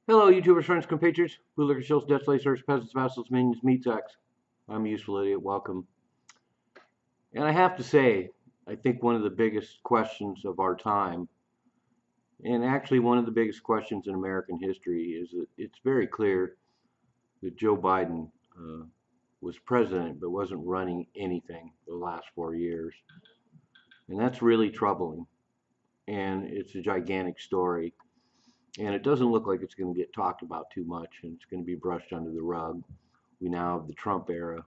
Hello, YouTubers, friends, compatriots, bootlickers, shills, Dutch lacers, peasants, vassals, minions, meat sacks. I'm a useful idiot. Welcome. And I have to say, I think one of the biggest questions of our time, and actually one of the biggest questions in American history, is that it's very clear that Joe Biden was president but wasn't running anything the last 4 years. And that's really troubling. And it's a gigantic story. And it doesn't look like it's going to get talked about too much, and it's going to be brushed under the rug. We now have the Trump era.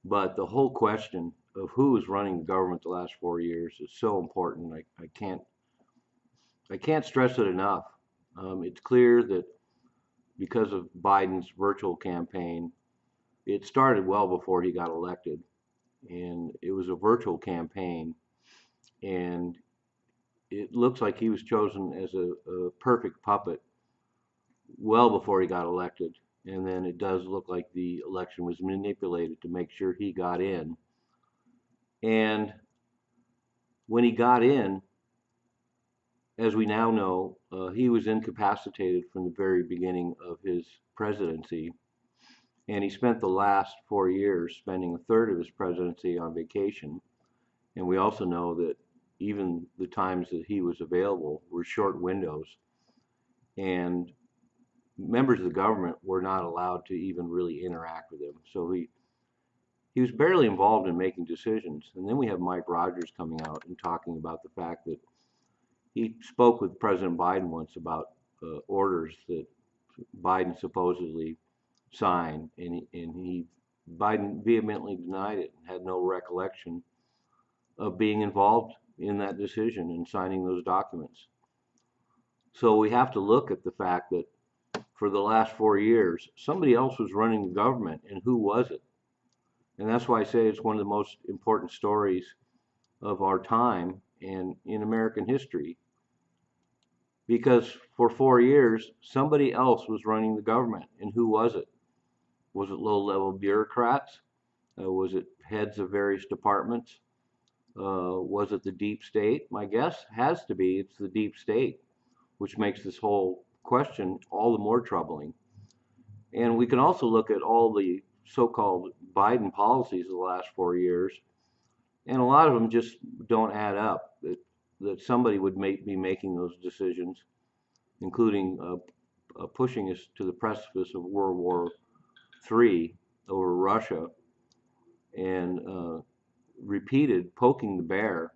But the whole question of who is running the government the last 4 years is so important. I can't stress it enough. It's clear that because of Biden's virtual campaign, it started well before he got elected, and it was a virtual campaign, and it looks like he was chosen as a perfect puppet well before he got elected. And then it does look like the election was manipulated to make sure he got in. And when he got in, as we now know, he was incapacitated from the very beginning of his presidency. And he spent the last 4 years spending a third of his presidency on vacation. And we also know that even the times that he was available were short windows. And members of the government were not allowed to even really interact with him. So he was barely involved in making decisions. And then we have Mike Rogers coming out and talking about the fact that he spoke with President Biden once about orders that Biden supposedly signed, and Biden vehemently denied it and had no recollection of being involved in that decision and signing those documents. So we have to look at the fact that for the last 4 years, somebody else was running the government, and who was it? And that's why I say it's one of the most important stories of our time and in American history. Because for 4 years, somebody else was running the government. And who was it? Was it low-level bureaucrats? Was it heads of various departments? Was it the deep state? My guess has to be it's the deep state, which makes this whole question all the more troubling. And we can also look at all the so-called Biden policies of the last 4 years, and a lot of them just don't add up. That somebody would be making those decisions, including pushing us to the precipice of World War III over Russia, and repeated poking the bear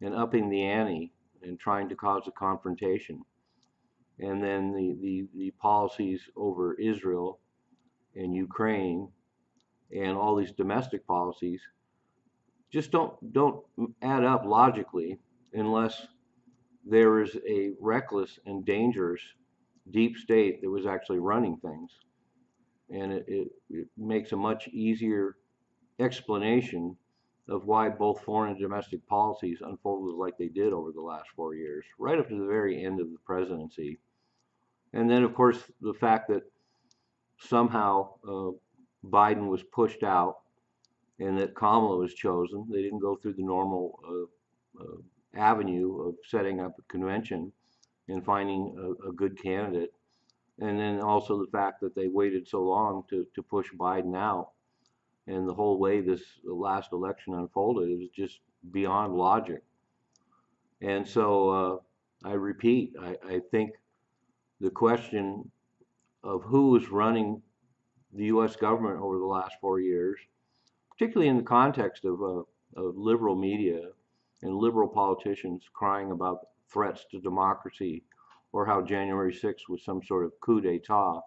and upping the ante and trying to cause a confrontation. And then the policies over Israel and Ukraine and all these domestic policies just don't add up logically unless there is a reckless and dangerous deep state that was actually running things. And it makes a much easier explanation of why both foreign and domestic policies unfolded like they did over the last 4 years, right up to the very end of the presidency. And then, of course, the fact that somehow Biden was pushed out and that Kamala was chosen. They didn't go through the normal avenue of setting up a convention and finding a good candidate. And then also the fact that they waited so long to push Biden out. And the whole way this last election unfolded is just beyond logic. And so I repeat, I think the question of who is running the U.S. government over the last 4 years, particularly in the context of liberal media and liberal politicians crying about threats to democracy or how January 6th was some sort of coup d'etat,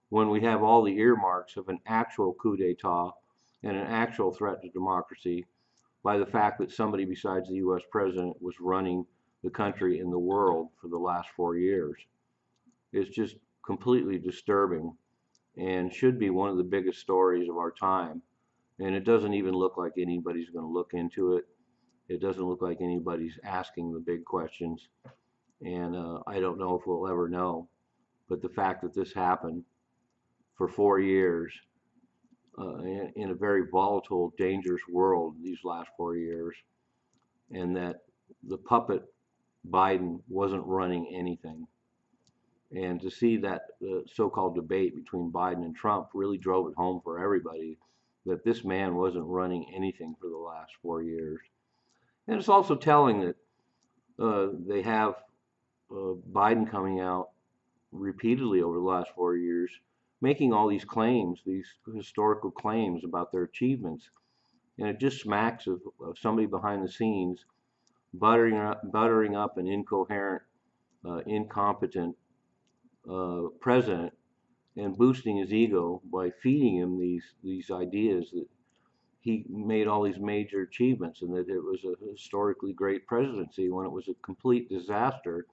when we have all the earmarks of an actual coup d'etat and an actual threat to democracy by the fact that somebody besides the U.S. president was running the country and the world for the last 4 years. It's just completely disturbing and should be one of the biggest stories of our time. And it doesn't even look like anybody's going to look into it. It doesn't look like anybody's asking the big questions. And I don't know if we'll ever know. But the fact that this happened for 4 years in a very volatile, dangerous world these last 4 years, and that the puppet Biden wasn't running anything. And to see that so-called debate between Biden and Trump really drove it home for everybody that this man wasn't running anything for the last 4 years. And it's also telling that they have Biden coming out repeatedly over the last 4 years, making all these claims, these historical claims about their achievements. And it just smacks of somebody behind the scenes buttering up an incoherent, incompetent president and boosting his ego by feeding him these ideas that he made all these major achievements and that it was a historically great presidency when it was a complete disaster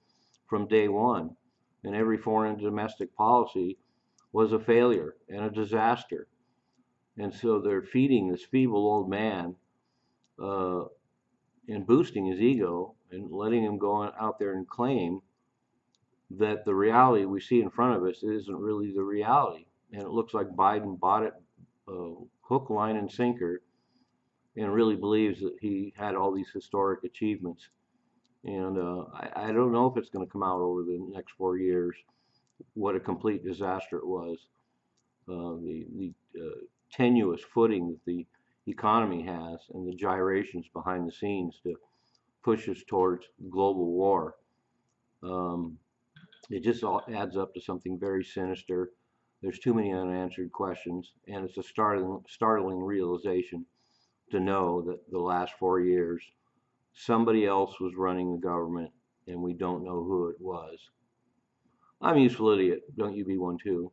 from day one. And every foreign and domestic policy was a failure and a disaster. And so they're feeding this feeble old man uh, and boosting his ego and letting him go out there and claim that the reality we see in front of us isn't really the reality. And it looks like Biden bought it hook, line, and sinker and really believes that he had all these historic achievements. And I don't know if it's going to come out over the next 4 years what a complete disaster it was. The tenuous footing that the economy has and the gyrations behind the scenes to push us towards global war. Um, it just all adds up to something very sinister. There's too many unanswered questions, and it's a startling realization to know that the last 4 years somebody else was running the government and we don't know who it was. I'm a useful idiot. Don't you be one too.